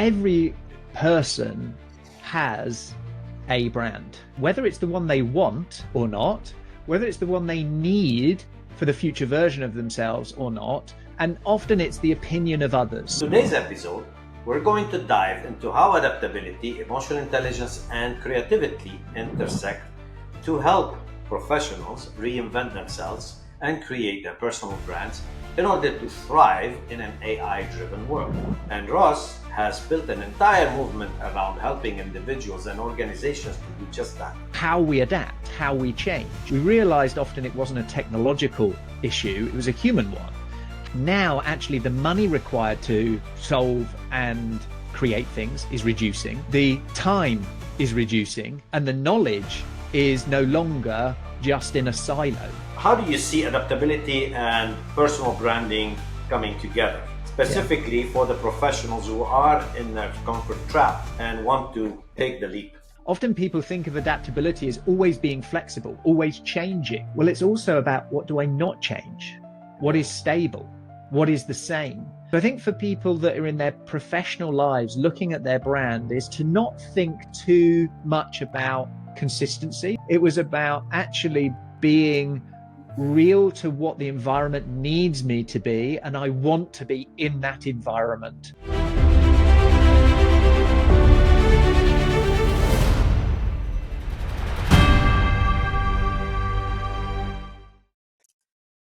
every person has a brand, whether it's the one they want or not, whether it's the one they need for the future version of themselves or not, and often it's the opinion of others. Today's episode, we're going to dive into how adaptability, emotional intelligence, and creativity intersect to help professionals reinvent themselves and create their personal brands in order to thrive in an AI-driven world. And Ross has built an entire movement around helping individuals and organizations to do just that. How we adapt, how we change. We realized often it wasn't a technological issue, it was a human one. Now, actually, the money required to solve and create things is reducing. The time is reducing, and the knowledge is no longer just in a silo. How do you see adaptability and personal branding coming together? Specifically for the professionals who are in their comfort trap and want to take the leap. Often people think of adaptability as always being flexible, always changing. Well, it's also about what do I not change? What is stable? What is the same? So I think for people that are in their professional lives looking at their brand is to not think too much about consistency. It was about actually being real to what the environment needs me to be, and I want to be in that environment.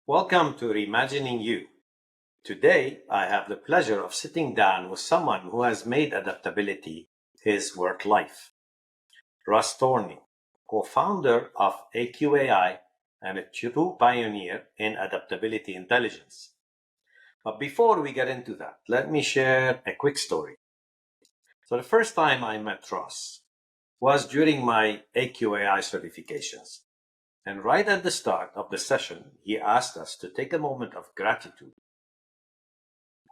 Welcome to Reimagining You. Today, I have the pleasure of sitting down with someone who has made adaptability his work life. Russ Thornley, co-founder of AQai and a true pioneer in adaptability intelligence. But before we get into that, let me share a quick story. So the first time I met Russ was during my AQai certifications. And right at the start of the session, he asked us to take a moment of gratitude.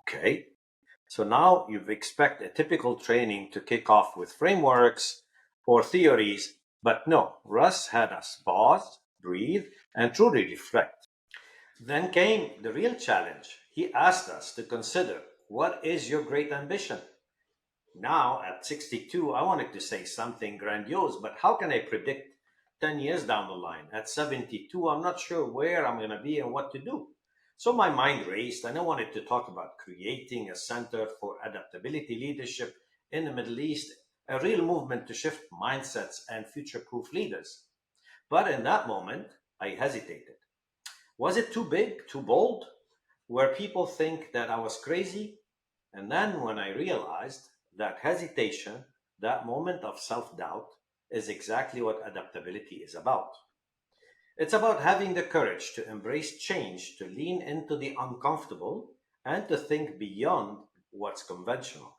Okay, so now you expect a typical training to kick off with frameworks or theories, but no, Russ had us pause, breathe, and truly reflect. Then came the real challenge. He asked us to consider, what is your great ambition? Now, at 62, I wanted to say something grandiose, but how can I predict 10 years down the line? At 72, I'm not sure where I'm going to be and what to do. So my mind raced, and I wanted to talk about creating a center for adaptability leadership in the Middle East, a real movement to shift mindsets and future-proof leaders. But in that moment, I hesitated. Was it too big, too bold? Where people think that I was crazy? And then when I realized that hesitation, that moment of self-doubt, is exactly what adaptability is about. It's about having the courage to embrace change, to lean into the uncomfortable, and to think beyond what's conventional.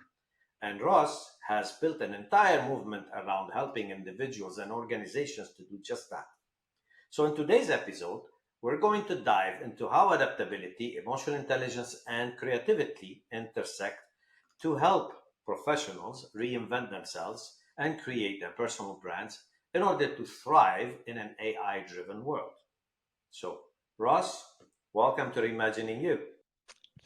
And Ross has built an entire movement around helping individuals and organizations to do just that. So in today's episode, we're going to dive into how adaptability, emotional intelligence, and creativity intersect to help professionals reinvent themselves and create their personal brands in order to thrive in an AI-driven world. So, Ross, welcome to Reimagining You.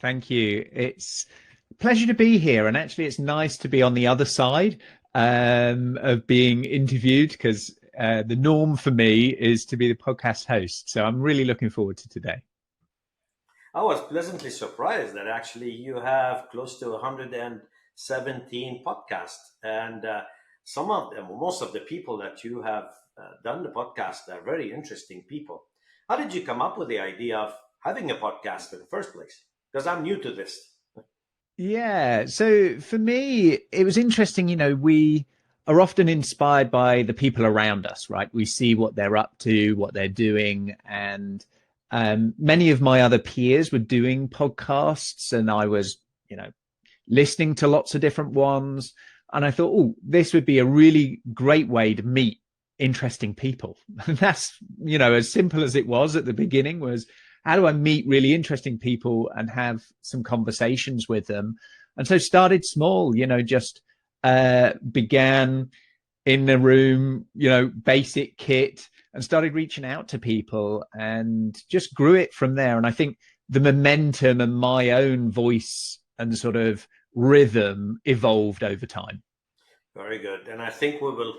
Thank you. It's a pleasure to be here. And actually, it's nice to be on the other side of being interviewed, because the norm for me is to be the podcast host. So I'm really looking forward to today. I was pleasantly surprised that actually you have close to 117 podcasts, and some of them, most of the people that you have done the podcast are very interesting people. How did you come up with the idea of having a podcast in the first place? Because I'm new to this. Yeah. So for me, it was interesting. We are often inspired by the people around us, right? We see what they're up to, what they're doing. And many of my other peers were doing podcasts, and I was, listening to lots of different ones. And I thought, oh, this would be a really great way to meet interesting people. And that's, as simple as it was at the beginning, was how do I meet really interesting people and have some conversations with them? And so started small, just began in the room, basic kit, and started reaching out to people and just grew it from there. And I think the momentum and my own voice and sort of rhythm evolved over time. Very good. And I think we will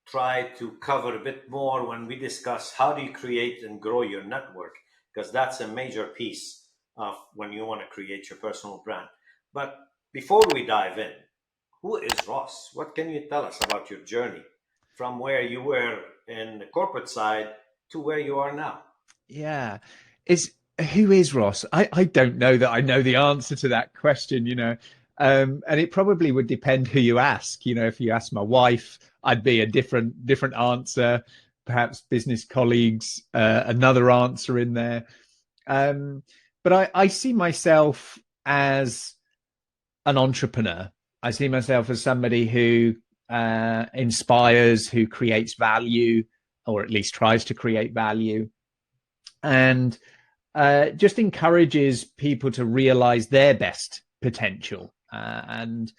try to cover a bit more when we discuss how do you create and grow your network, because that's a major piece of when you want to create your personal brand. But before we dive in, who is Ross? What can you tell us about your journey from where you were in the corporate side to where you are now? Yeah. Is Who is Ross? I don't know that I know the answer to that question, you know. And it probably would depend who you ask. You know, if you ask my wife, I'd be a different answer. Perhaps business colleagues, another answer in there. Um, but I see myself as an entrepreneur. I see myself as somebody who inspires, who creates value, or at least tries to create value, and just encourages people to realize their best potential. And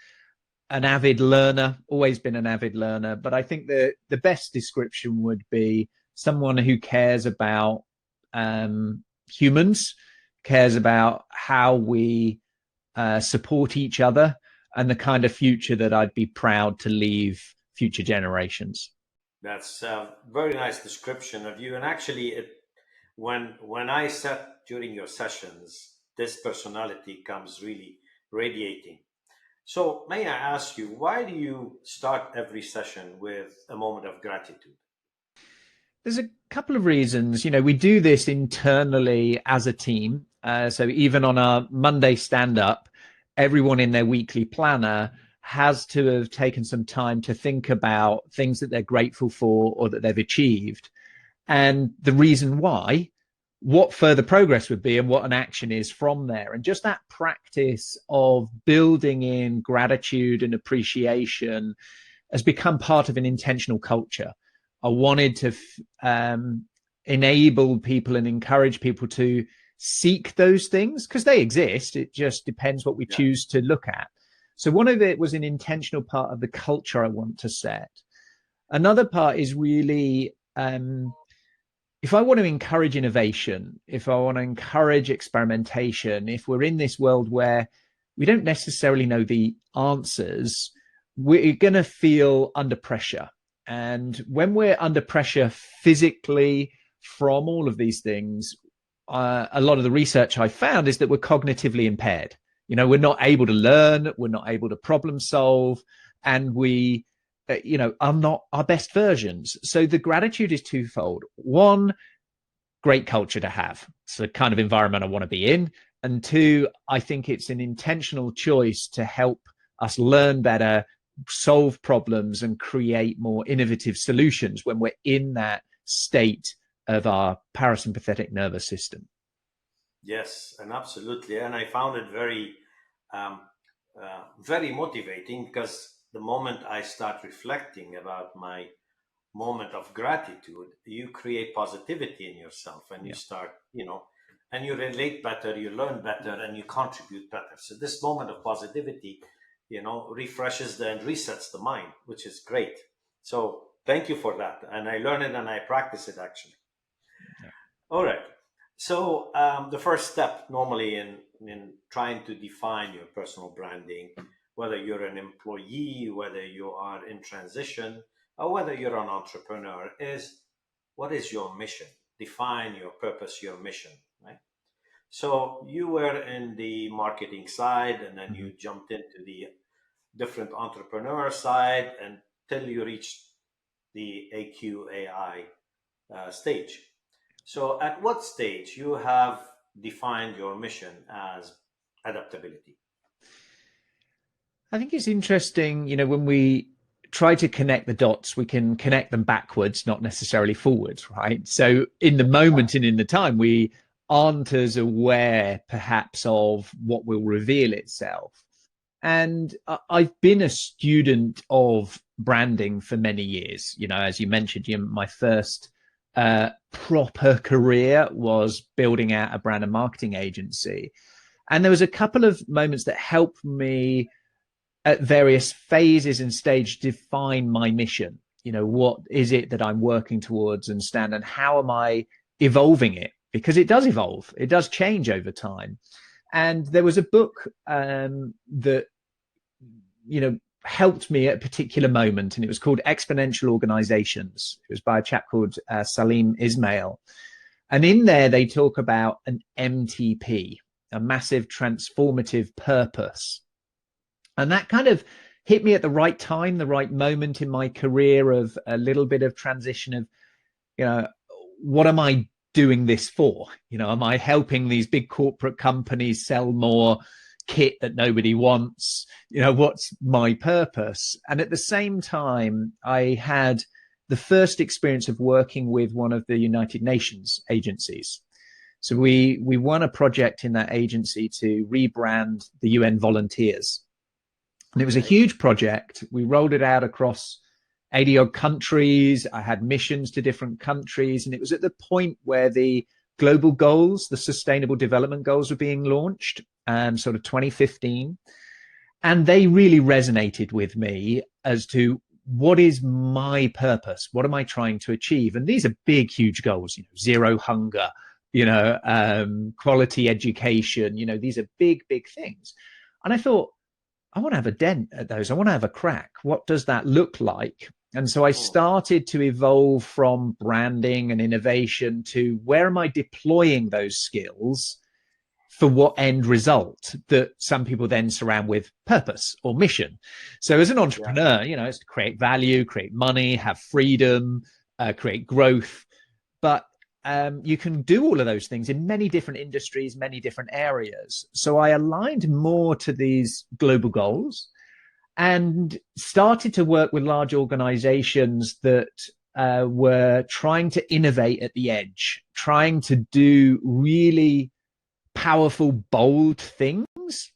an avid learner, always been an avid learner, but I think the best description would be someone who cares about humans, cares about how we support each other, and the kind of future that I'd be proud to leave future generations. That's a very nice description of you. And actually, when I sat during your sessions, this personality comes really radiating. So, may I ask you, why do you start every session with a moment of gratitude? There's a couple of reasons. You know, we do this internally as a team. So even on our Monday stand up, everyone in their weekly planner has to have taken some time to think about things that they're grateful for or that they've achieved, and the reason why, what further progress would be, and what an action is from there. And just that practice of building in gratitude and appreciation has become part of an intentional culture. I wanted to enable people and encourage people to seek those things because they exist. It just depends what we choose to look at. So one of it was an intentional part of the culture I want to set. Another part is really, if I want to encourage innovation, if I want to encourage experimentation, if we're in this world where we don't necessarily know the answers, we're going to feel under pressure. And when we're under pressure physically from all of these things, a lot of the research I found is that we're cognitively impaired. You know, we're not able to learn, we're not able to problem solve, and we, are not our best versions. So the gratitude is twofold. One, great culture to have. It's the kind of environment I want to be in. And two, I think it's an intentional choice to help us learn better, solve problems, and create more innovative solutions when we're in that state of our parasympathetic nervous system. Yes, and absolutely. And I found it um, very motivating because the moment I start reflecting about my moment of gratitude, you create positivity in yourself and you Yeah. start, and you relate better, you learn better, and you contribute better. So this moment of positivity, refreshes and resets the mind, which is great. So thank you for that. And I learn it and I practice it actually. Yeah. All right. So the first step normally in trying to define your personal branding, whether you're an employee, whether you are in transition, or whether you're an entrepreneur, is what is your mission? Define your purpose, your mission, right? So you were in the marketing side and then Mm-hmm. you jumped into the different entrepreneur side until you reached the AQAI stage. So, at what stage you have defined your mission as adaptability? I think it's interesting, when we try to connect the dots, we can connect them backwards, not necessarily forwards, right? So in the moment and in the time, we aren't as aware perhaps of what will reveal itself. And I've been a student of branding for many years. As you mentioned, my first proper career was building out a brand and marketing agency. And there was a couple of moments that helped me at various phases and stage define my mission. What is it that I'm working towards and how am I evolving it? Because it does evolve, it does change over time. And there was a book that helped me at a particular moment, and it was called Exponential Organizations. It was by a chap called Salim Ismail. And in there, they talk about an MTP, a massive transformative purpose. And that kind of hit me at the right time, the right moment in my career of a little bit of transition of, what am I doing this for? Am I helping these big corporate companies sell more kit that nobody wants? What's my purpose? And at the same time, I had the first experience of working with one of the United Nations agencies. So we won a project in that agency to rebrand the UN volunteers. And it was a huge project. We rolled it out across 80 odd countries. I had missions to different countries. And it was at the point where the global goals, the sustainable development goals, were being launched, sort of 2015. And they really resonated with me as to what is my purpose? What am I trying to achieve? And these are big, huge goals, zero hunger, quality education, these are big, big things. And I thought, I want to have a dent at those. I want to have a crack. What does that look like? And so I started to evolve from branding and innovation to where am I deploying those skills for what end result that some people then surround with purpose or mission. So as an entrepreneur, it's to create value, create money, have freedom, create growth. But you can do all of those things in many different industries, many different areas. So I aligned more to these global goals and started to work with large organizations that were trying to innovate at the edge, trying to do really powerful, bold things.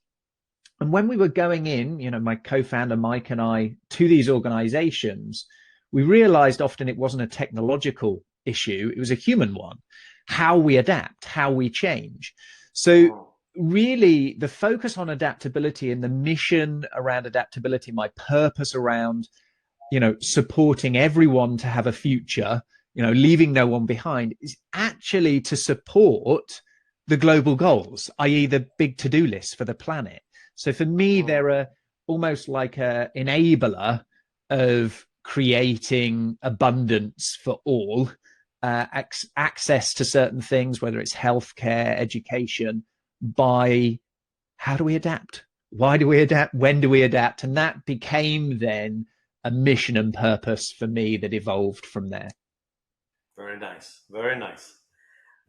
And when we were going in, my co-founder Mike and I, to these organizations, we realized often it wasn't a technological issue, it was a human one. How we adapt, how we change. So really the focus on adaptability and the mission around adaptability, my purpose around, supporting everyone to have a future, leaving no one behind, is actually to support the global goals, i.e. the big to-do list for the planet. So for me, they're almost like a enabler of creating abundance for all, access to certain things, whether it's healthcare, education, by how do we adapt? Why do we adapt? When do we adapt? And that became then a mission and purpose for me that evolved from there. Very nice. Very nice.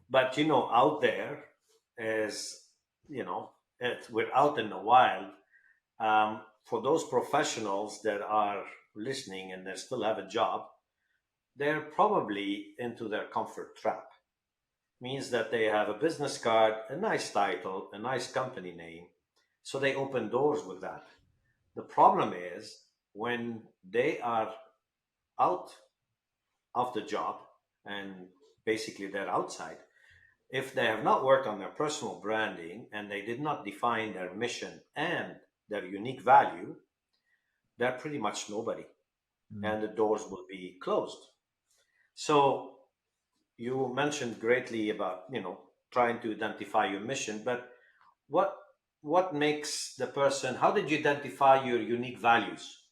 But, out there is, we're out in the wild. For those professionals that are listening and they still have a job, they're probably into their comfort trap. Means that they have a business card, a nice title, a nice company name, so they open doors with that. The problem is when they are out of the job and basically they're outside, if they have not worked on their personal branding and they did not define their mission and their unique value, they're pretty much nobody, and the doors will be closed. So you mentioned greatly about trying to identify your mission, but what makes the person? How did you identify your unique values?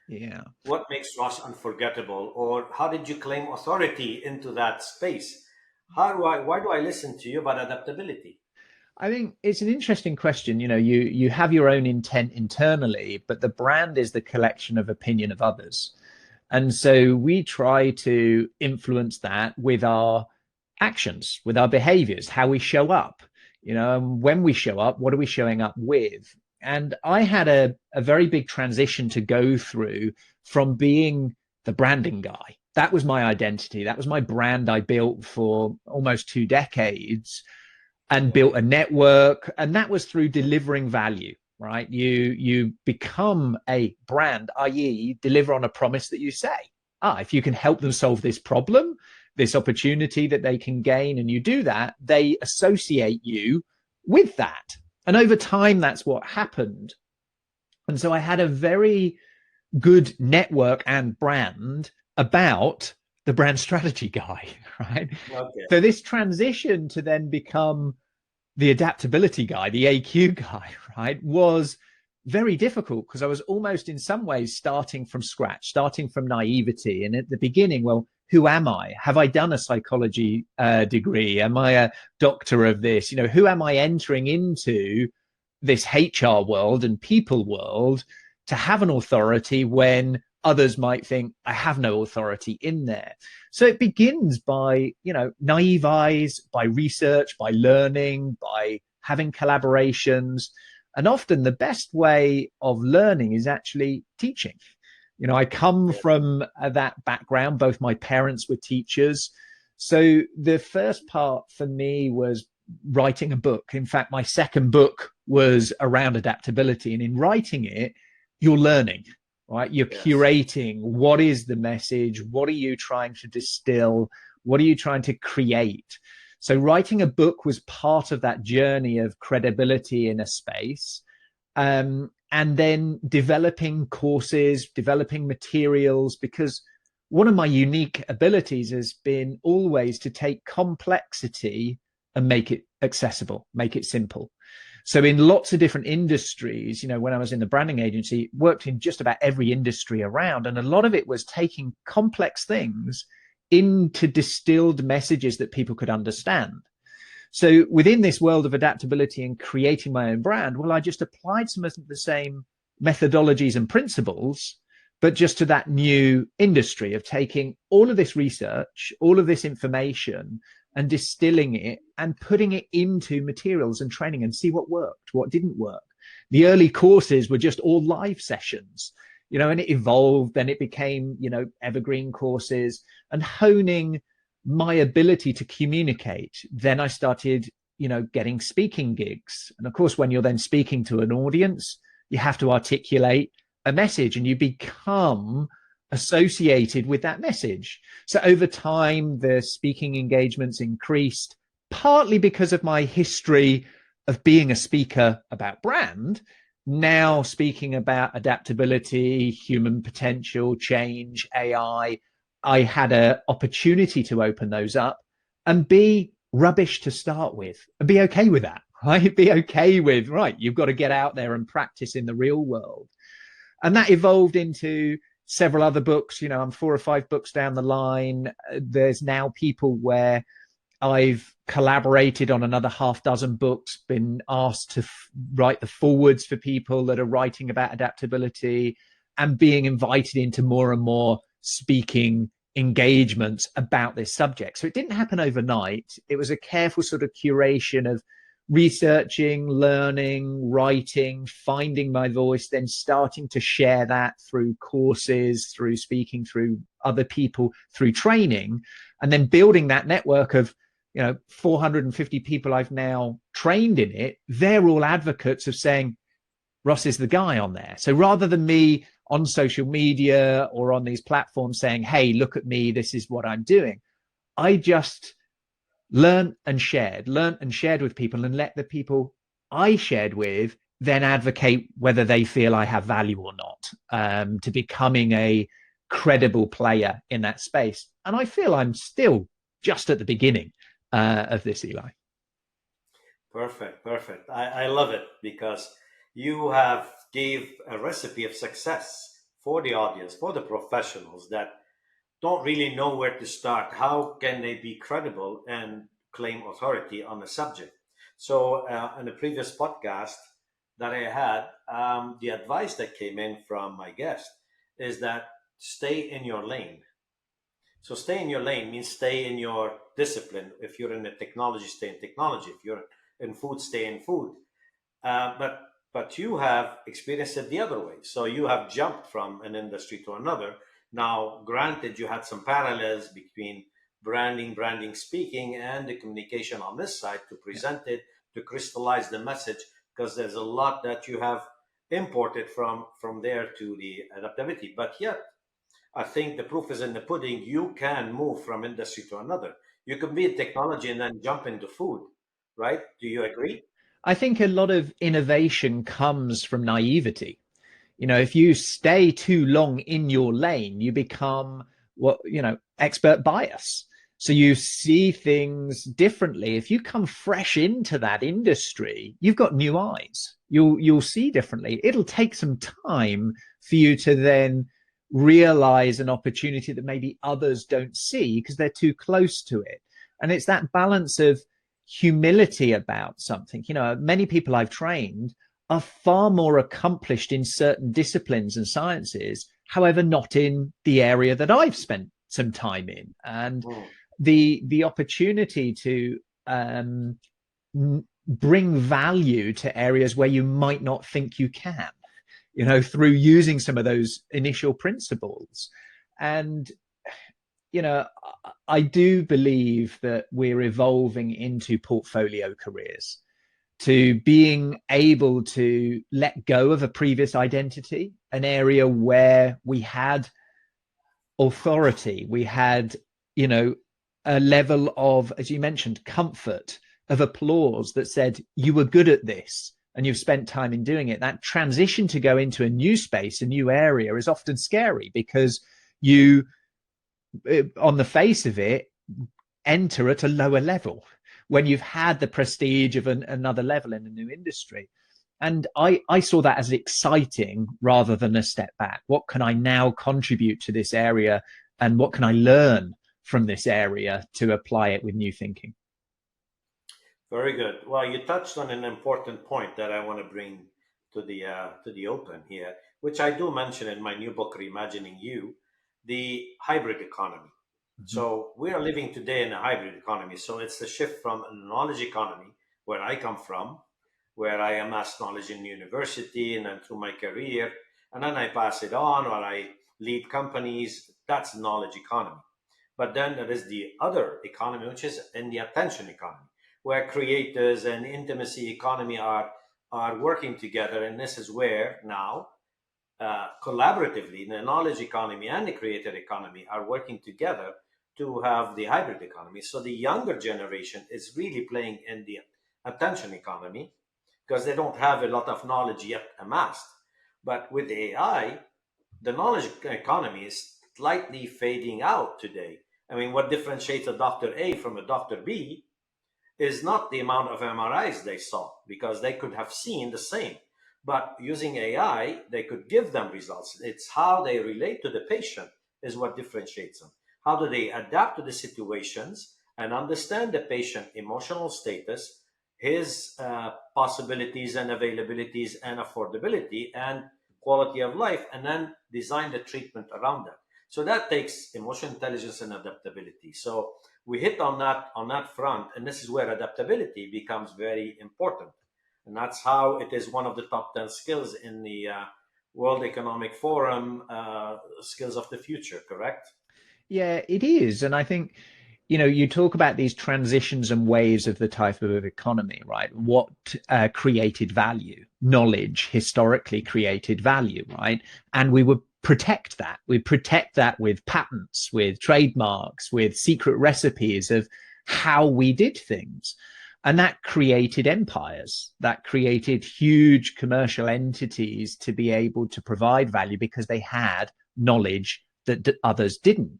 Yeah. What makes Ross unforgettable, or how did you claim authority into that space? Why do I listen to you about adaptability? I think it's an interesting question. You have your own intent internally, but the brand is the collection of opinion of others. And so we try to influence that with our actions, with our behaviors, how we show up, and when we show up, what are we showing up with? And I had a very big transition to go through from being the branding guy. That was my identity. That was my brand I built for almost 2 decades and built a network. And that was through delivering value. Right? You become a brand, i.e. deliver on a promise that you say. If you can help them solve this problem, this opportunity that they can gain, and you do that, they associate you with that. And over time, that's what happened. And so I had a very good network and brand about the brand strategy guy, right? Okay. So this transition to then become the adaptability guy, the AQ guy, right, was very difficult because I was almost in some ways starting from scratch, starting from naivety. And at the beginning, well, who am I? Have I done a psychology degree? Am I a doctor of this? You know, who am I entering into this HR world and people world to have an authority when others might think I have no authority in there? So it begins by, you know, naive eyes, by research, by learning, by having collaborations. And often the best way of learning is actually teaching. You know, I come from that background. Both my parents were teachers. So the first part for me was writing a book. In fact, my second book was around adaptability. And in writing it, you're learning, right? You're curating what is the message? What are you trying to distill? What are you trying to create? So writing a book was part of that journey of credibility in a space. And then developing courses, developing materials, because one of my unique abilities has been always to take complexity and make it accessible, make it simple. So in lots of different industries, you know, when I was in the branding agency, worked in just about every industry around. And a lot of it was taking complex things into distilled messages that people could understand. So within this world of adaptability and creating my own brand, well, I just applied some of the same methodologies and principles, but just to that new industry of taking all of this research, all of this information and distilling it and putting it into materials and training and see what worked, what didn't work. The early courses were just all live sessions, you know, and it evolved, then it became, you know, evergreen courses and honing my ability to communicate. Then I started, you know, getting speaking gigs. And of course, when you're then speaking to an audience, you have to articulate a message and you become associated with that message. So over time, the speaking engagements increased, partly because of my history of being a speaker about brand, now speaking about adaptability, human potential, change, AI. I had an opportunity to open those up and be rubbish to start with and be okay with that, right? Be okay with, right, you've got to get out there and practice in the real world. And that evolved into several other books. You know, I'm 4 or 5 books down the line. There's now people where I've collaborated on another half dozen books, been asked to write the forwards for people that are writing about adaptability and being invited into more and more speaking engagements about this subject. So it didn't happen overnight. It was a careful sort of curation of researching, learning, writing, finding my voice, then starting to share that through courses, through speaking, through other people, through training, and then building that network of, you know, 450 people I've now trained in it. They're all advocates of saying, Ross is the guy on there. So rather than me on social media or on these platforms saying, hey, look at me, this is what I'm doing, I just learned and shared with people and let the people I shared with then advocate whether they feel I have value or not, to becoming a credible player in that space. And I feel I'm still just at the beginning of this, Eli. Perfect. I love it because you have gave a recipe of success for the audience, for the professionals that don't really know where to start. How can they be credible and claim authority on the subject? So, in the previous podcast that I had, the advice that came in from my guest is that stay in your lane. So, stay in your lane means stay in your discipline. If you're in the technology, stay in technology. If you're in food, stay in food. But you have experienced it the other way. So you have jumped from an industry to another. Now, granted, you had some parallels between branding, speaking, and the communication on this side to present it, to crystallize the message, because there's a lot that you have imported from there to the adaptability. But yet, I think the proof is in the pudding. You can move from industry to another. You can be in technology and then jump into food, right? Do you agree? I think a lot of innovation comes from naivety. You know, if you stay too long in your lane, you become what, you know, expert bias. So you see things differently. If you come fresh into that industry, you've got new eyes. You'll see differently. It'll take some time for you to then realize an opportunity that maybe others don't see because they're too close to it. And it's that balance of humility about something. You know, many people I've trained are far more accomplished in certain disciplines and sciences, however, not in the area that I've spent some time in. And the opportunity to bring value to areas where you might not think you can, you know, through using some of those initial principles. And, you know, I do believe that we're evolving into portfolio careers, to being able to let go of a previous identity, an area where we had authority, we had, you know, a level of, as you mentioned, comfort, of applause that said you were good at this and you've spent time in doing it. That transition to go into a new space, a new area, is often scary because you, on the face of it, enter at a lower level when you've had the prestige of another level in a new industry. And I saw that as exciting rather than a step back. What can I now contribute to this area, and what can I learn from this area to apply it with new thinking? Very good. Well, you touched on an important point that I want to bring to the open here, which I do mention in my new book, Reimagining You, the hybrid economy. Mm-hmm. So we are living today in a hybrid economy. So it's the shift from a knowledge economy, where I come from, where I amass knowledge in university and then through my career, and then I pass it on, or I lead companies. That's knowledge economy. But then there is the other economy, which is in the attention economy, where creators and intimacy economy are working together. And this is where now collaboratively the knowledge economy and the creator economy are working together to have the hybrid economy. So the younger generation is really playing in the attention economy because they don't have a lot of knowledge yet amassed. But with AI, the knowledge economy is slightly fading out today. I mean, what differentiates a Dr. A from a Dr. B is not the amount of MRIs they saw, because they could have seen the same. But using AI, they could give them results. It's how they relate to the patient is what differentiates them. How do they adapt to the situations and understand the patient emotional status, his possibilities and availabilities and affordability and quality of life, and then design the treatment around that. So that takes emotional intelligence and adaptability. So we hit on that front, and this is where adaptability becomes very important. And that's how it is one of the top 10 skills in the World Economic Forum skills of the future, correct? Yeah, it is. And I think, you know, you talk about these transitions and waves of the type of economy, right? What created value? Knowledge historically created value, right? And we would protect that. We protect that with patents, with trademarks, with secret recipes of how we did things. And that created empires, that created huge commercial entities to be able to provide value because they had knowledge that others didn't.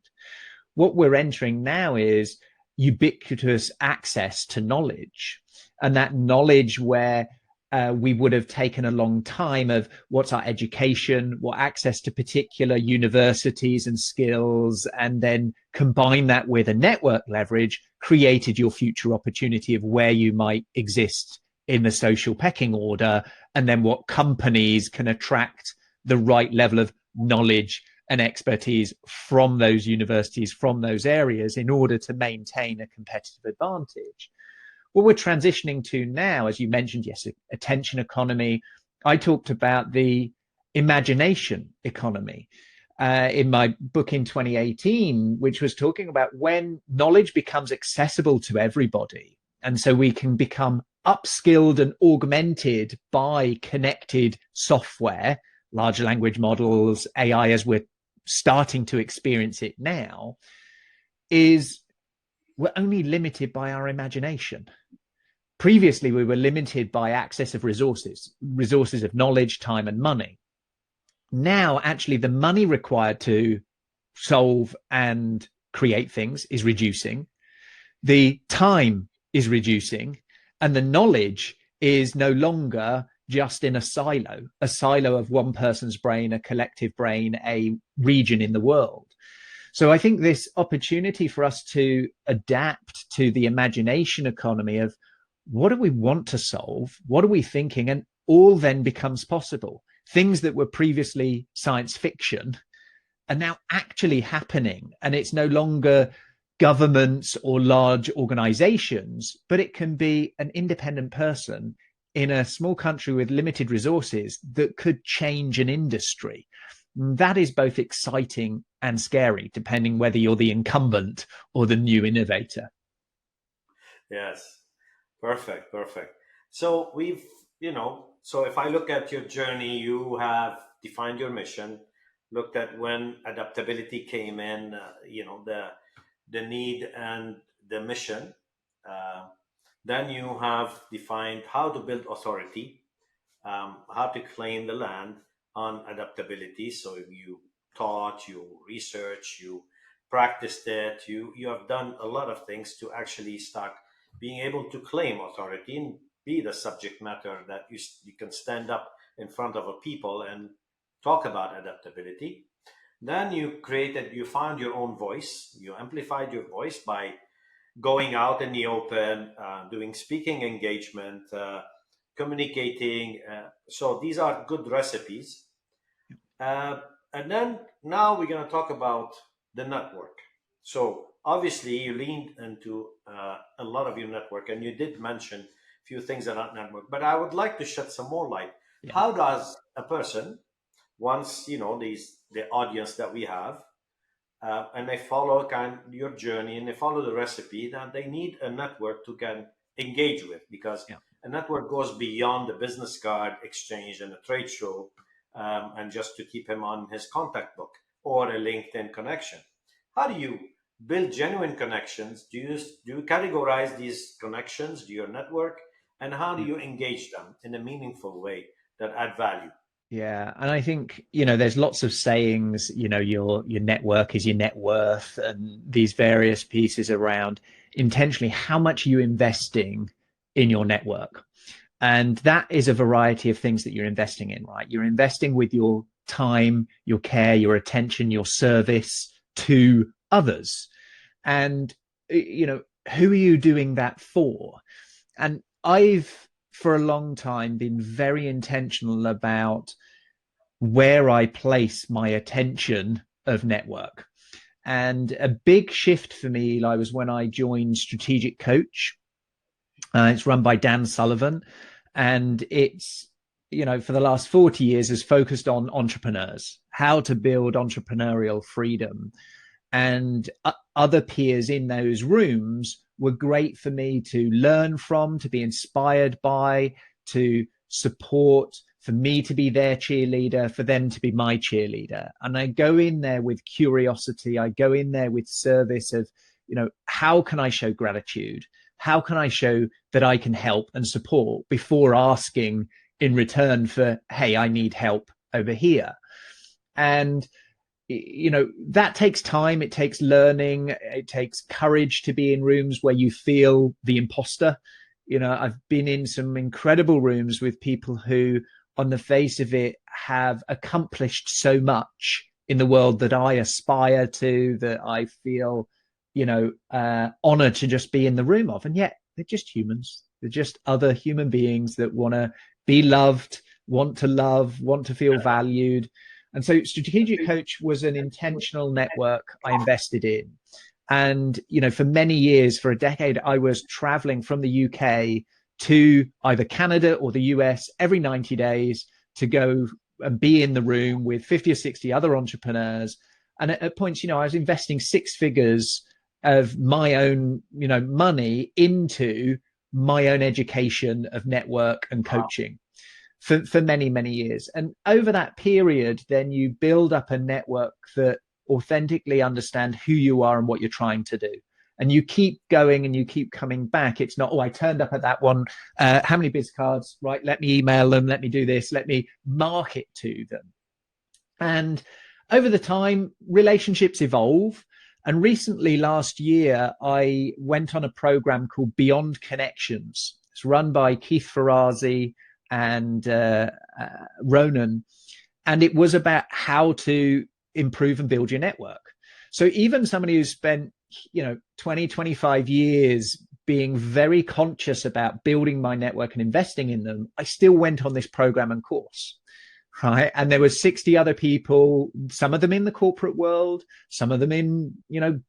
What we're entering now is ubiquitous access to knowledge, and that knowledge where we would have taken a long time of what's our education, what access to particular universities and skills, and then combine that with a network leverage, created your future opportunity of where you might exist in the social pecking order, and then what companies can attract the right level of knowledge and expertise from those universities, from those areas, in order to maintain a competitive advantage. What we're transitioning to now, as you mentioned, yes, attention economy. I talked about the imagination economy in my book in 2018, which was talking about when knowledge becomes accessible to everybody. And so we can become upskilled and augmented by connected software, large language models, AI, as we're starting to experience it now, is we're only limited by our imagination. Previously, we were limited by access of resources of knowledge, time, and money. Now, actually, the money required to solve and create things is reducing, the time is reducing, and the knowledge is no longer just in a silo of one person's brain, a collective brain, a region in the world. So I think this opportunity for us to adapt to the imagination economy of what do we want to solve? What are we thinking? And all then becomes possible. Things that were previously science fiction are now actually happening. And it's no longer governments or large organizations, but it can be an independent person in a small country with limited resources that could change an industry. That is both exciting and scary, depending whether you're the incumbent or the new innovator. Yes, perfect, perfect. So so if I look at your journey, you have defined your mission, looked at when adaptability came in, the need and the mission. Uh, then you have defined how to build authority, how to claim the land on adaptability. So you taught, you researched, you practiced it, you have done a lot of things to actually start being able to claim authority and be the subject matter that you can stand up in front of a people and talk about adaptability. Then you found your own voice, you amplified your voice by going out in the open, doing speaking engagement, communicating. So these are good recipes. Uh, and then now we're going to talk about the network. So obviously you leaned into a lot of your network, and you did mention a few things about network. But I would like to shed some more light. Yeah. How does a person, once the audience that we have, and they follow your journey and they follow the recipe, that they need a network to can engage with, because Yeah. a network goes beyond the business card exchange and a trade show, and just to keep him on his contact book or a LinkedIn connection. How do you build genuine connections? Do you categorize these connections? Do your network, and how do you engage them in a meaningful way that add value? Yeah, and I think, there's lots of sayings, your network is your net worth, and these various pieces around intentionally how much are you investing in your network. And that is a variety of things that you're investing in, right? You're investing with your time, your care, your attention, your service to others. And, who are you doing that for? And I've, for a long time, been very intentional about where I place my attention of network. And a big shift for me, Eli, was when I joined Strategic Coach. It's run by Dan Sullivan, and it's, for the last 40 years has focused on entrepreneurs, how to build entrepreneurial freedom. And other peers in those rooms were great for me to learn from, to be inspired by, to support, for me to be their cheerleader, for them to be my cheerleader. And I go in there with curiosity. I go in there with service of, how can I show gratitude? How can I show that I can help and support before asking in return for, hey, I need help over here? And that takes time. It takes learning. It takes courage to be in rooms where you feel the imposter. I've been in some incredible rooms with people who, on the face of it, have accomplished so much in the world that I aspire to, that I feel, honored to just be in the room of. And yet they're just humans. They're just other human beings that want to be loved, want to love, want to feel valued. And so Strategic Coach was an intentional network I invested in. And, for many years, for a decade, I was traveling from the UK to either Canada or the US every 90 days to go and be in the room with 50 or 60 other entrepreneurs. And at points, I was investing six figures of my own, money into my own education of network and coaching for many, many years. And over that period, then you build up a network that authentically understand who you are and what you're trying to do. And you keep going and you keep coming back. It's not, I turned up at that one. How many biz cards? Right. Let me email them. Let me do this. Let me market to them. And over the time, relationships evolve. And recently, last year, I went on a program called Beyond Connections. It's run by Keith Ferrazzi and Ronan. And it was about how to improve and build your network. So even somebody who's spent, 20, 25 years being very conscious about building my network and investing in them, I still went on this program and course. Right. And there were 60 other people, some of them in the corporate world, some of them in,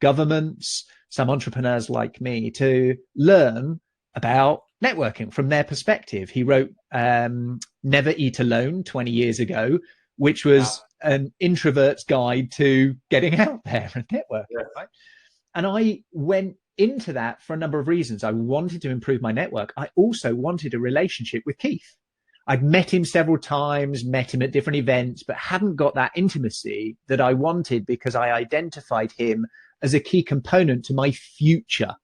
governments, some entrepreneurs like me, to learn about networking from their perspective. He wrote Never Eat Alone 20 years ago, which was an introvert's guide to getting out there and networking. Yes. Right. And I went into that for a number of reasons. I wanted to improve my network. I also wanted a relationship with Keith. I'd met him several times, met him at different events, but hadn't got that intimacy that I wanted because I identified him as a key component to my future.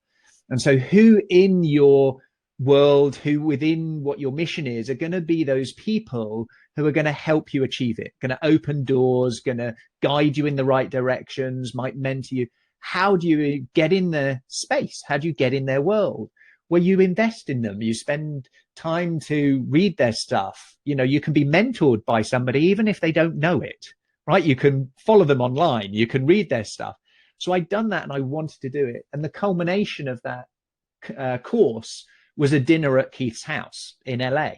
And so who in your world, who within what your mission is, are going to be those people who are going to help you achieve it, going to open doors, going to guide you in the right directions, might mentor you. How do you get in their space? How do you get in their world? Well, you invest in them. You spend time to read their stuff. You can be mentored by somebody, even if they don't know it, right? You can follow them online. You can read their stuff. So I'd done that and I wanted to do it. And the culmination of that course was a dinner at Keith's house in LA.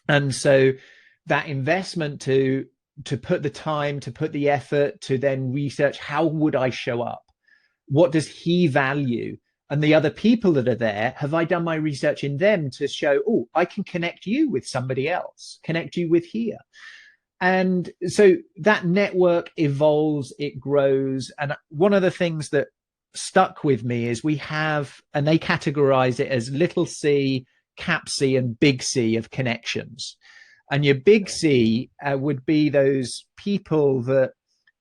And so that investment to put the time, to put the effort, to then research, how would I show up? What does he value? And the other people that are there, have I done my research in them to show, oh, I can connect you with somebody else, connect you with here. And so that network evolves, it grows. And one of the things that stuck with me is we have, and they categorize it as little C, cap C, and big C of connections. And your big C would be those people that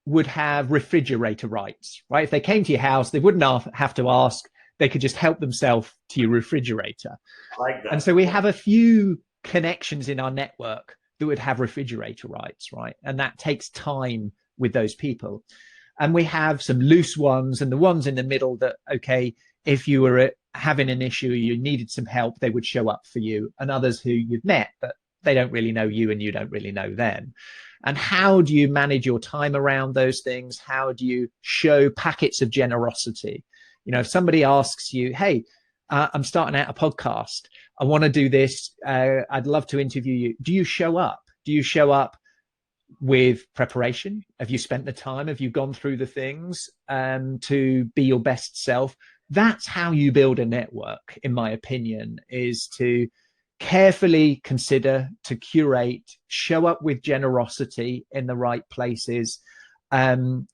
would have refrigerator rights, right? If they came to your house, they wouldn't have to ask. They could just help themselves to your refrigerator. Like that. And so we have a few connections in our network that would have refrigerator rights, right? And that takes time with those people. And we have some loose ones and the ones in the middle that, okay, if you were having an issue, you needed some help, they would show up for you. And others who you've met, but they don't really know you and you don't really know them. And how do you manage your time around those things? How do you show packets of generosity? If somebody asks you, hey, I'm starting out a podcast, I want to do this, I'd love to interview you. Do you show up? Do you show up with preparation? Have you spent the time? Have you gone through the things to be your best self? That's how you build a network, in my opinion, is to carefully consider, to curate, show up with generosity in the right places, and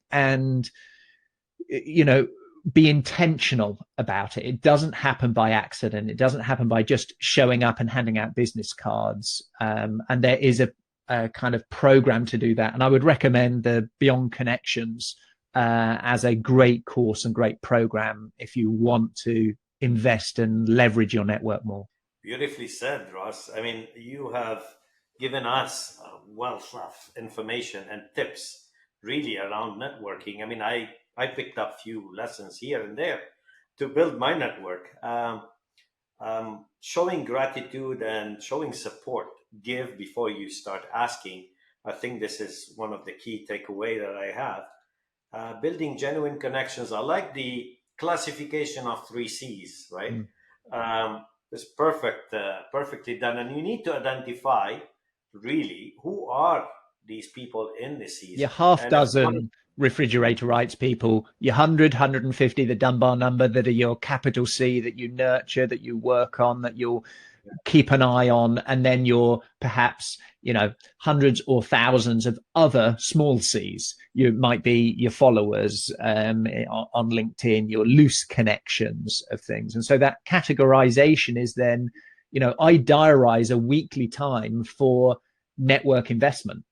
be intentional about it. It doesn't happen by accident. It doesn't happen by just showing up and handing out business cards. And there is a kind of program to do that. And I would recommend the Beyond Connections as a great course and great program if you want to invest and leverage your network more. Beautifully said, Ross. I mean, you have given us a wealth of information and tips really around networking. I mean, I picked up a few lessons here and there to build my network. Showing gratitude and showing support, give before you start asking. I think this is one of the key takeaway that I have. Building genuine connections. I like the classification of 3 C's, right? It's perfectly done. And you need to identify really who are these people in the C's. Your half dozen refrigerator rights people, your 100, 150, the Dunbar number, that are your capital C, that you nurture, that you work on, that you'll keep an eye on, and then your perhaps, hundreds or thousands of other small C's. You might be your followers on LinkedIn, your loose connections of things. And so that categorization is then, I diarize a weekly time for network investment.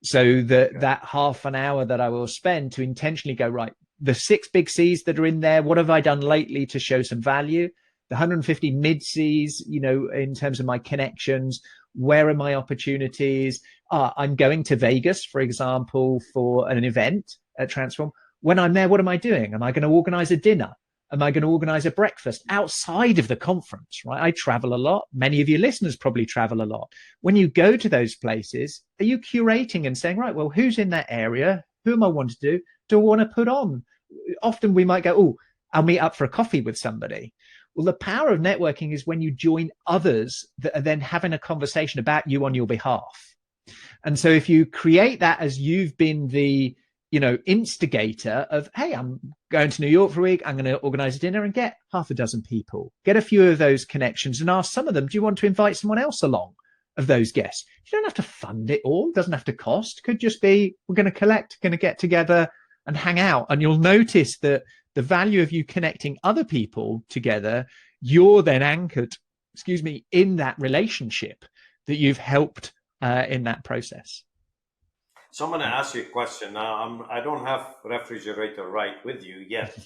So that half an hour that I will spend to intentionally go, right, the 6 big C's that are in there, what have I done lately to show some value? The 150 mid C's, in terms of my connections, where are my opportunities? I'm going to Vegas, for example, for an event at Transform. When I'm there, what am I doing? Am I going to organize a dinner? Am I going to organize a breakfast outside of the conference, right? I travel a lot. Many of your listeners probably travel a lot. When you go to those places, are you curating and saying, right, well, who's in that area? Who am I want to do? Do I want to put on? Often we might go, oh, I'll meet up for a coffee with somebody. Well, the power of networking is when you join others that are then having a conversation about you on your behalf. And so if you create that as you've been the instigator of, hey, I'm going to New York for a week, I'm going to organize a dinner and get half a dozen people, get a few of those connections and ask some of them, do you want to invite someone else along of those guests? You don't have to fund it all. It doesn't have to cost. Could just be, we're going to get together and hang out. And you'll notice that the value of you connecting other people together, you're then anchored, in that relationship that you've helped in that process. So I'm going to ask you a question. Now, I don't have refrigerator right with you yet,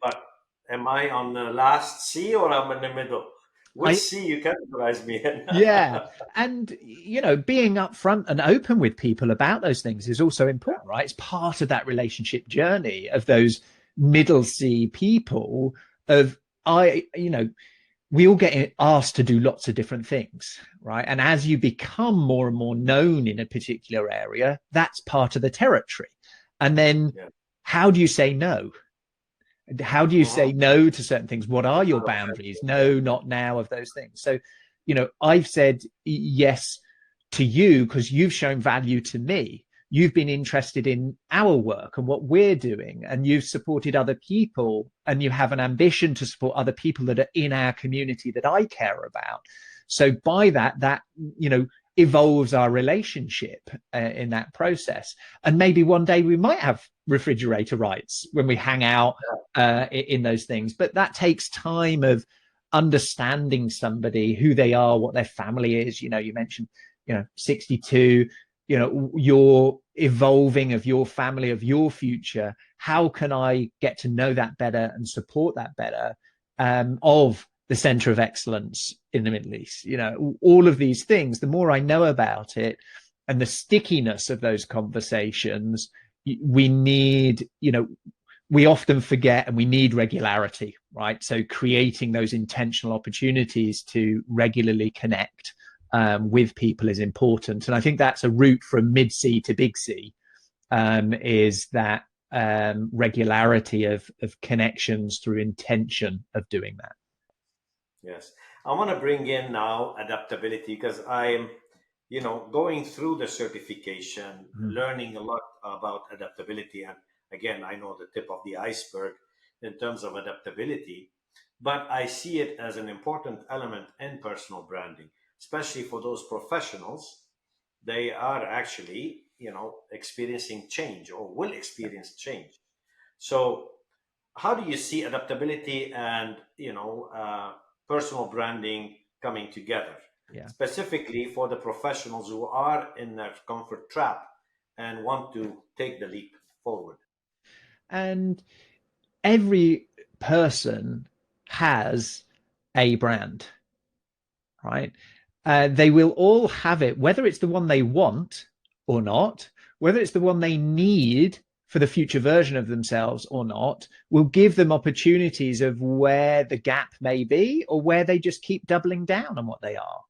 but am I on the last C or I'm in the middle? Which C you categorize me in? Yeah. And, being upfront and open with people about those things is also important, right? It's part of that relationship journey of those middle C people we all get asked to do lots of different things, right? And as you become more and more known in a particular area, that's part of the territory. And then how do you say no? How do you say no to certain things? What are your boundaries? No, not now, of those things. So, I've said yes to you because you've shown value to me. You've been interested in our work and what we're doing, and you've supported other people, and you have an ambition to support other people that are in our community that I care about. So by that, evolves our relationship in that process. And maybe one day we might have refrigerator rights when we hang out in those things. But that takes time of understanding somebody, who they are, what their family is. You mentioned, 62, your evolving of your family, of your future. How can I get to know that better and support that better, of the center of excellence in the Middle East? All of these things, the more I know about it and the stickiness of those conversations, we need, we often forget, and we need regularity, right? So creating those intentional opportunities to regularly connect with people is important. And I think that's a route from mid C to big C, is that regularity of connections through intention of doing that. Yes. I want to bring in now adaptability, because I'm, going through the certification, learning a lot about adaptability. And again, I know the tip of the iceberg in terms of adaptability, but I see it as an important element in personal branding, especially for those professionals. They are actually, experiencing change or will experience change. So how do you see adaptability and, personal branding coming together? Yeah. Specifically for the professionals who are in their comfort trap and want to take the leap forward. And every person has a brand, right? They will all have it, whether it's the one they want or not, whether it's the one they need for the future version of themselves or not, will give them opportunities of where the gap may be, or where they just keep doubling down on what they are.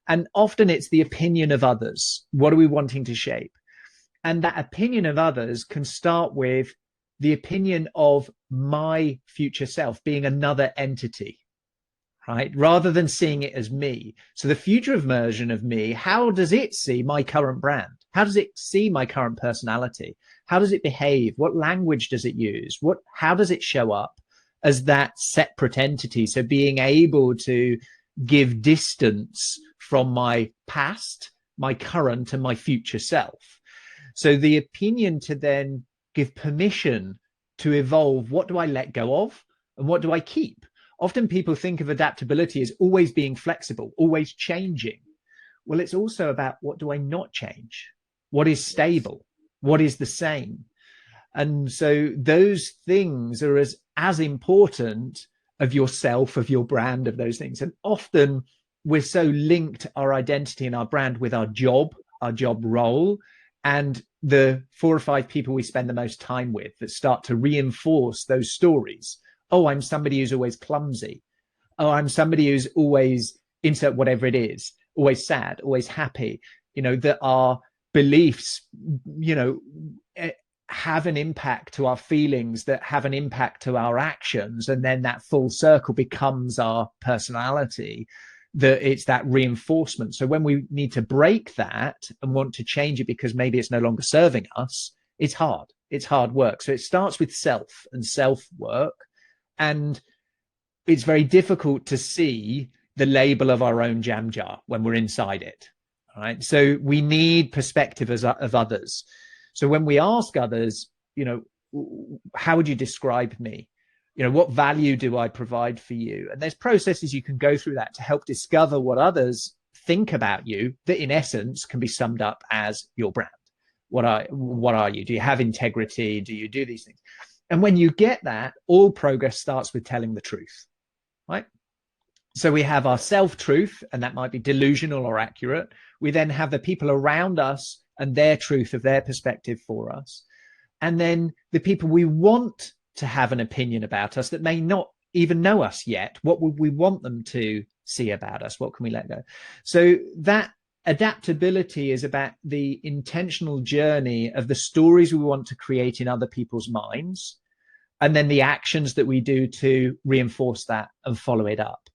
And often it's the opinion of others. What are we wanting to shape? And that opinion of others can start with the opinion of my future self being another entity, right? Rather than seeing it as me. So the future version of me, how does it see my current brand? How does it see my current personality? How does it behave? What language does it use? How does it show up as that separate entity? So being able to give distance from my past, my current, and my future self. So the opinion to then give permission to evolve. What do I let go of and what do I keep? Often people think of adaptability as always being flexible, always changing. Well, it's also about, what do I not change? What is stable? What is the same? And so those things are as important of yourself, of your brand, of those things. And often we're so linked, our identity and our brand, with our job role. and the 4 or 5 people we spend the most time with that start to reinforce those stories. Oh, I'm somebody who's always clumsy. Oh, I'm somebody who's always, insert whatever it is, always sad, always happy, that our beliefs, have an impact to our feelings, that have an impact to our actions. And then that full circle becomes our personality, that it's that reinforcement. So when we need to break that and want to change it because maybe it's no longer serving us, it's hard. It's hard work. So it starts with self and self work. And it's very difficult to see the label of our own jam jar when we're inside it. Right. So we need perspective of others. So when we ask others, how would you describe me? What value do I provide for you? And there's processes you can go through that to help discover what others think about you that in essence can be summed up as your brand. What are you? Do you have integrity? Do you do these things? And when you get that, all progress starts with telling the truth, right? So we have our self-truth, and that might be delusional or accurate. We then have the people around us and their truth of their perspective for us. And then the people we want to have an opinion about us that may not even know us yet. What would we want them to see about us? What can we let go? So that adaptability is about the intentional journey of the stories we want to create in other people's minds, and then the actions that we do to reinforce that and follow it up.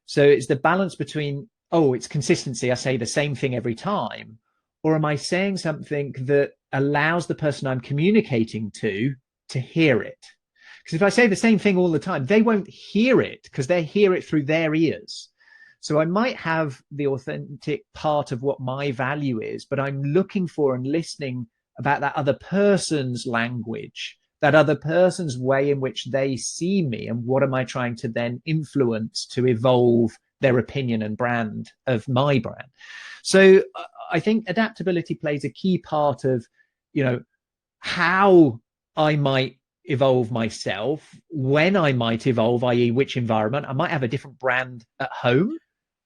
So it's the balance between, it's consistency. I say the same thing every time. Or am I saying something that allows the person I'm communicating to hear it? Because if I say the same thing all the time, they won't hear it because they hear it through their ears. So I might have the authentic part of what my value is, but I'm looking for and listening about that other person's language, that other person's way in which they see me, and what am I trying to then influence to evolve their opinion and brand of my brand. So I think adaptability plays a key part of, how I might evolve myself, when I might evolve, i.e. which environment. I might have a different brand at home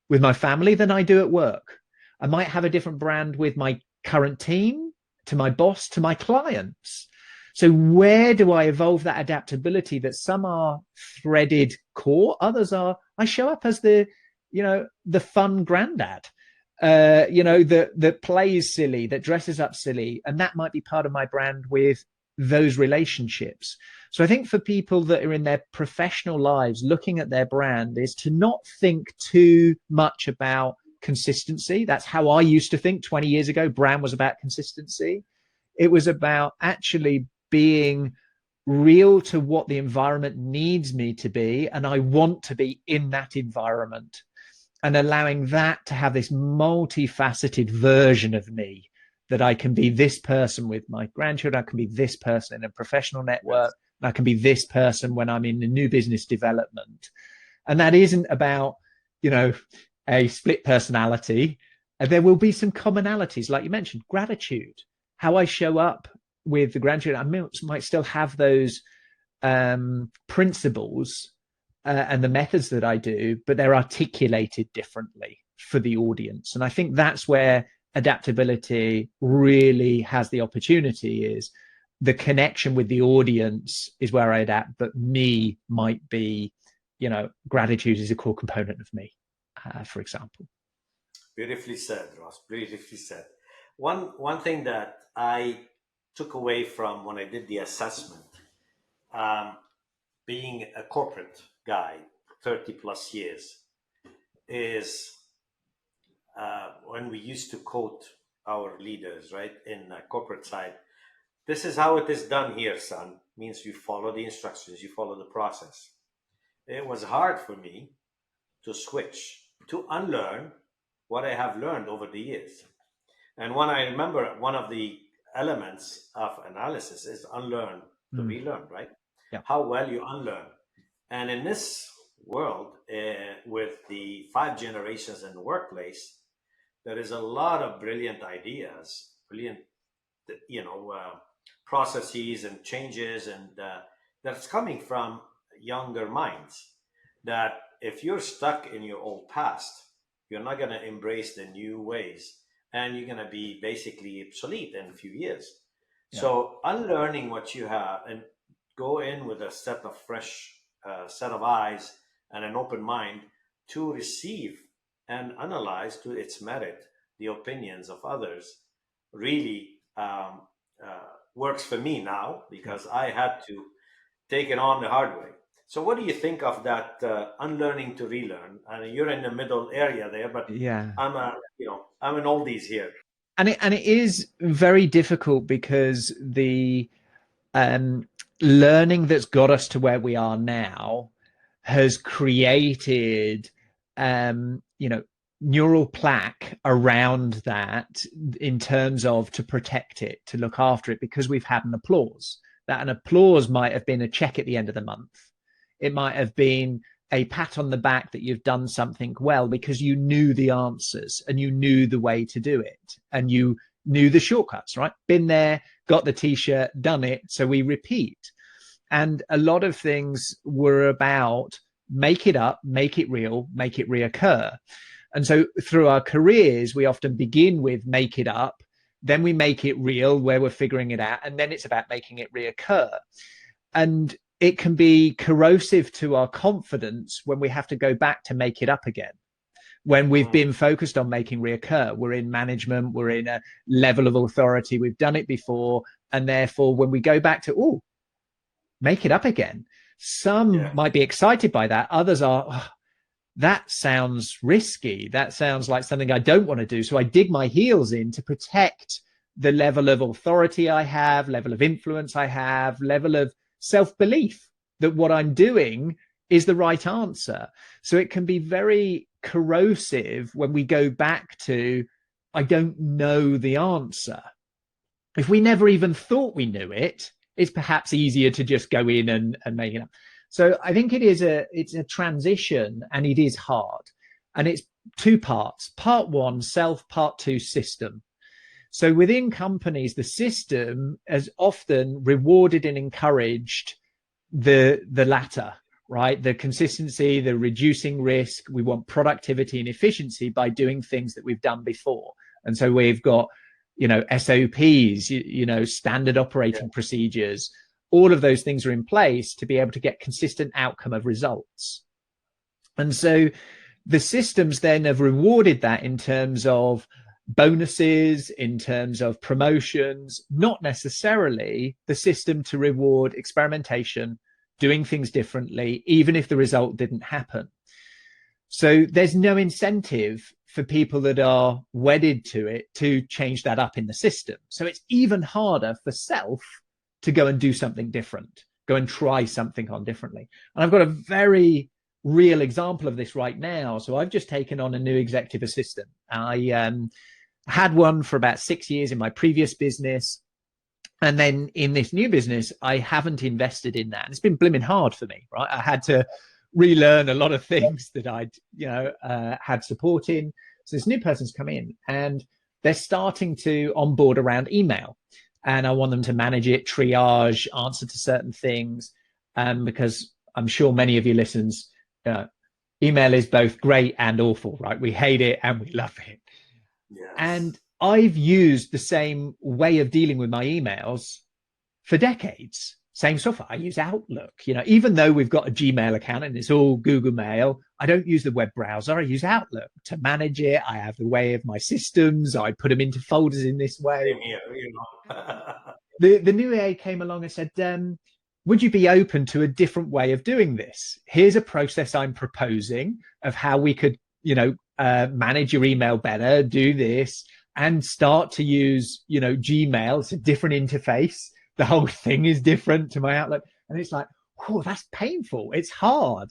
with my family than I do at work. I might have a different brand with my current team, to my boss, to my clients. So where do I evolve that adaptability that some are threaded core, others are, I show up as the fun granddad, that plays silly, that dresses up silly. And that might be part of my brand with those relationships. So I think for people that are in their professional lives, looking at their brand is to not think too much about consistency. That's how I used to think 20 years ago. Brand was about consistency. It was about actually being real to what the environment needs me to be, and I want to be in that environment, and allowing that to have this multifaceted version of me, that I can be this person with my grandchildren, I can be this person in a professional network, and I can be this person when I'm in a new business development. And that isn't about, a split personality. There will be some commonalities, like you mentioned, gratitude, how I show up with the grandchildren. I might still have those principles and the methods that I do, but they're articulated differently for the audience. And I think that's where adaptability really has the opportunity, is the connection with the audience is where I adapt, but me might be, gratitude is a core component of me, for example. Beautifully said, Ross. Beautifully said. One thing that I took away from when I did the assessment, being a corporate guy, 30 plus years, is when we used to quote our leaders, right, in the corporate side, this is how it is done here, son, means you follow the instructions, you follow the process. It was hard for me to switch, to unlearn what I have learned over the years. And when I remember, one of the elements of analysis is unlearn to relearn, right? Yeah. How well you unlearn. And in this world, with the 5 generations in the workplace, there is a lot of brilliant ideas, brilliant, processes and changes, and that's coming from younger minds. That if you're stuck in your old past, you're not going to embrace the new ways and you're going to be basically obsolete in a few years. Yeah. So unlearning what you have and go in with a set of fresh set of eyes and an open mind to receive and analyze to its merit the opinions of others really works for me now, because I had to take it on the hard way. So what do you think of that unlearning to relearn? And you're in the middle area there, but Yeah. I'm an oldies here. And it is very difficult because the learning that's got us to where we are now has created neural plaque around that, in terms of to protect it, to look after it, because we've had an applause. That an applause might have been a check at the end of the month. It might have been a pat on the back that you've done something well because you knew the answers and you knew the way to do it and you knew the shortcuts, right? Been there, got the t-shirt, done it, so we repeat. And a lot of things were about make it up, make it real, make it reoccur. And so through our careers, we often begin with make it up, then we make it real where we're figuring it out, and then it's about making it reoccur. And it can be corrosive to our confidence when we have to go back to make it up again. When we've been focused on making reoccur, we're in management, we're in a level of authority, we've done it before. And therefore, when we go back to, make it up again, some might be excited by that. Others are, that sounds risky. That sounds like something I don't want to do. So I dig my heels in to protect the level of authority I have, level of influence I have, level of self-belief that what I'm doing is the right answer. So it can be very corrosive when we go back to, I don't know the answer. If we never even thought we knew it, it's perhaps easier to just go in and make it up. So I think it's a transition, and it is hard. And it's two parts. Part one, self, part two, system. So within companies, the system has often rewarded and encouraged the latter, right? The consistency, the reducing risk. We want productivity and efficiency by doing things that we've done before. And so we've got, SOPs, standard operating procedures. All of those things are in place to be able to get consistent outcome of results. And so the systems then have rewarded that in terms of bonuses, in terms of promotions, not necessarily the system to reward experimentation, doing things differently, even if the result didn't happen. So there's no incentive for people that are wedded to it to change that up in the system. So it's even harder for self to go and do something different, go and try something on differently. And I've got a very real example of this right now. So I've just taken on a new executive assistant. I had one for about 6 years in my previous business. And then in this new business, I haven't invested in that. And it's been blimmin' hard for me, right? I had to relearn a lot of things that I'd, had support in. So this new person's come in and they're starting to onboard around email. And I want them to manage it, triage, answer to certain things. Because I'm sure many of you listeners, email is both great and awful, right? We hate it and we love it. Yes. And I've used the same way of dealing with my emails for decades. Same software. I use Outlook. Even though we've got a Gmail account and it's all Google Mail, I don't use the web browser. I use Outlook to manage it. I have the way of my systems. I put them into folders in this way. The new AI came along and said, would you be open to a different way of doing this? Here's a process I'm proposing of how we could, manage your email better, do this, and start to use, Gmail. It's a different interface. The whole thing is different to my Outlook. And it's like, oh, that's painful. It's hard.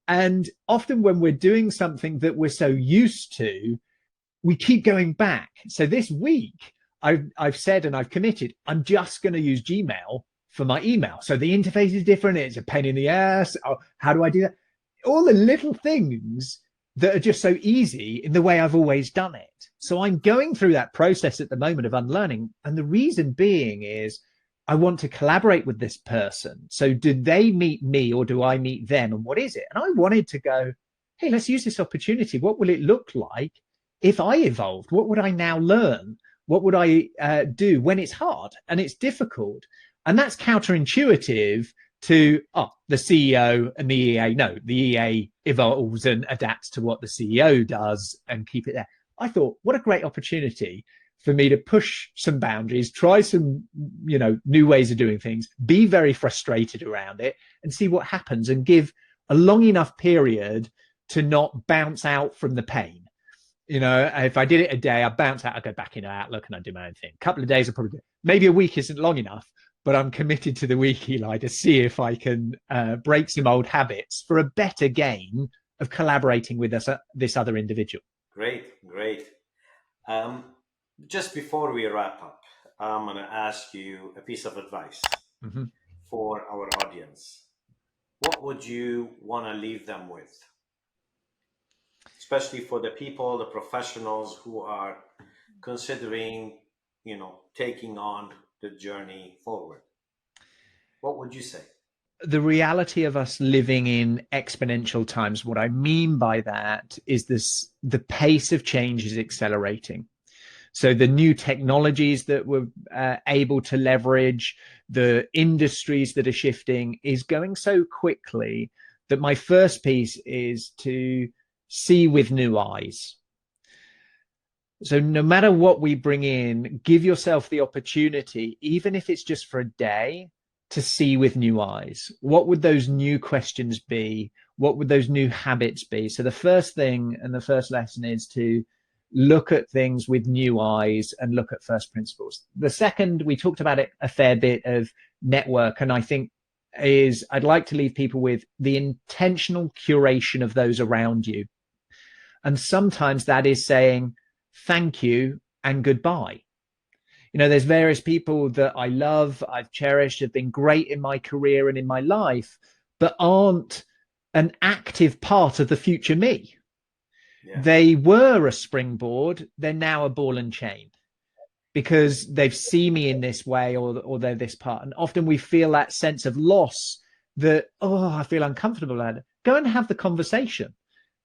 And often when we're doing something that we're so used to, we keep going back. So this week, I've said and I've committed, I'm just going to use Gmail for my email. So the interface is different. It's a pain in the ass. Oh, how do I do that? All the little things that are just so easy in the way I've always done it. So I'm going through that process at the moment of unlearning. And the reason being is I want to collaborate with this person. So do they meet me or do I meet them? And what is it? And I wanted to go, hey, let's use this opportunity. What will it look like if I evolved, what would I now learn? What would I do when it's hard and it's difficult? And that's counterintuitive to the CEO and the EA. No, the EA evolves and adapts to what the CEO does and keep it there. I thought, what a great opportunity for me to push some boundaries, try some, new ways of doing things, be very frustrated around it, and see what happens, and give a long enough period to not bounce out from the pain. If I did it a day, I bounce out, I go back into Outlook and I do my own thing. A couple of days, I probably maybe a week isn't long enough, but I'm committed to the week, Eli, to see if I can break some old habits for a better game of collaborating with this other individual. Great. Just before we wrap up, I'm going to ask you a piece of advice for our audience. What would you want to leave them with? Especially for the people, the professionals who are considering, taking on the journey forward. What would you say? The reality of us living in exponential times, what I mean by that is the pace of change is accelerating. So the new technologies that we're able to leverage, the industries that are shifting is going so quickly that my first piece is to see with new eyes. So no matter what we bring in, give yourself the opportunity, even if it's just for a day, to see with new eyes. What would those new questions be? What would those new habits be? So the first thing and the first lesson is to look at things with new eyes and look at first principles. The second, we talked about it a fair bit, of network, and I think is I'd like to leave people with the intentional curation of those around you. And sometimes that is saying thank you and goodbye. There's various people that I love, I've cherished, have been great in my career and in my life, but aren't an active part of the future me. Yeah. They were a springboard, they're now a ball and chain because they've seen me in this way, or they're this part. And often we feel that sense of loss that, I feel uncomfortable at it. Go and have the conversation.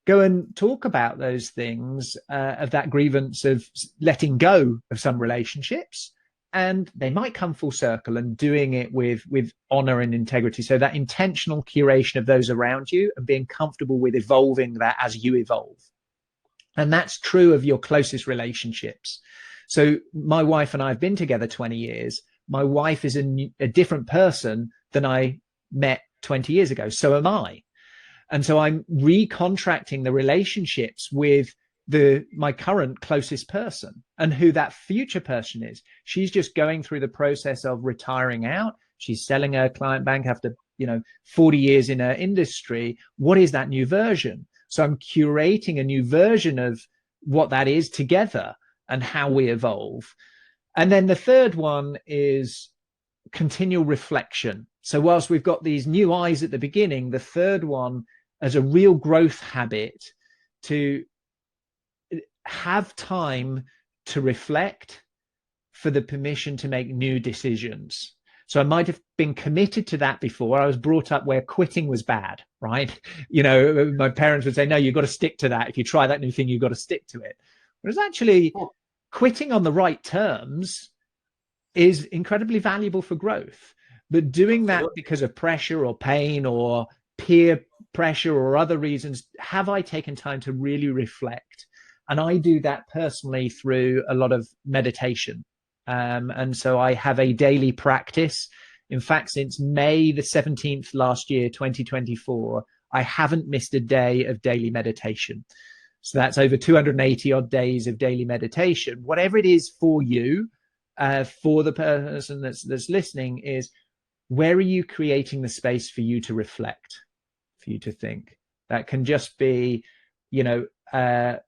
Go and talk about those things, of that grievance of letting go of some relationships, and they might come full circle, and doing it with honor and integrity. So that intentional curation of those around you and being comfortable with evolving that as you evolve. And that's true of your closest relationships. So my wife and I have been together 20 years. My wife is a different person than I met 20 years ago. So am I. And so I'm recontracting the relationships with my current closest person, and who that future person is. She's just going through the process of retiring out. She's selling her client bank after 40 years in her industry. What is that new version? So I'm curating a new version of what that is together and how we evolve. And then the third one is continual reflection. So whilst we've got these new eyes at the beginning, the third one as a real growth habit, to have time to reflect, for the permission to make new decisions. So I might have been committed to that before. I was brought up where quitting was bad, right? My parents would say, no, you've got to stick to that. If you try that new thing, you've got to stick to it. Whereas actually quitting on the right terms is incredibly valuable for growth. But doing that because of pressure or pain or peer pressure or other reasons, have I taken time to really reflect? And I do that personally through a lot of meditation. And so I have a daily practice. In fact, since May the 17th last year, 2024, I haven't missed a day of daily meditation. So that's over 280 odd days of daily meditation. Whatever it is for you, for the person that's listening, is where are you creating the space for you to reflect, for you to think? That can just be,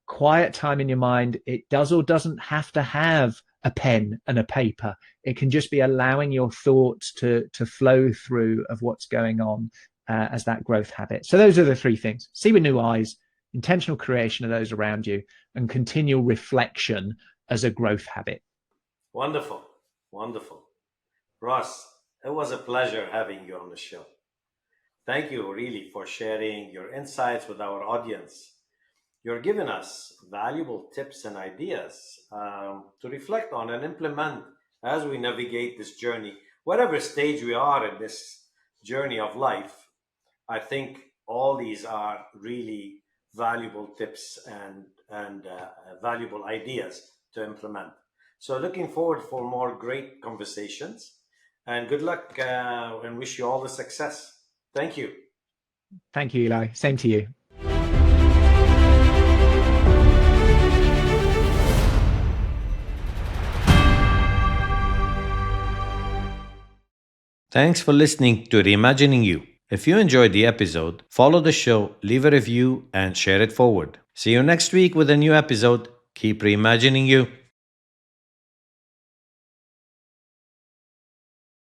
quiet time in your mind. It does or doesn't have to have a pen and a paper. It can just be allowing your thoughts to flow through of what's going on as that growth habit. So those are the three things: see with new eyes, intentional creation of those around you, and continual reflection as a growth habit. Wonderful. Ross, it was a pleasure having you on the show. Thank you really for sharing your insights with our audience. You're giving us valuable tips and ideas to reflect on and implement as we navigate this journey, whatever stage we are in this journey of life. I think all these are really valuable tips and valuable ideas to implement. So, looking forward for more great conversations, and good luck and wish you all the success. Thank you. Thank you, Eli. Same to you. Thanks for listening to Reimagining You. If you enjoyed the episode, follow the show, leave a review, and share it forward. See you next week with a new episode. Keep reimagining you.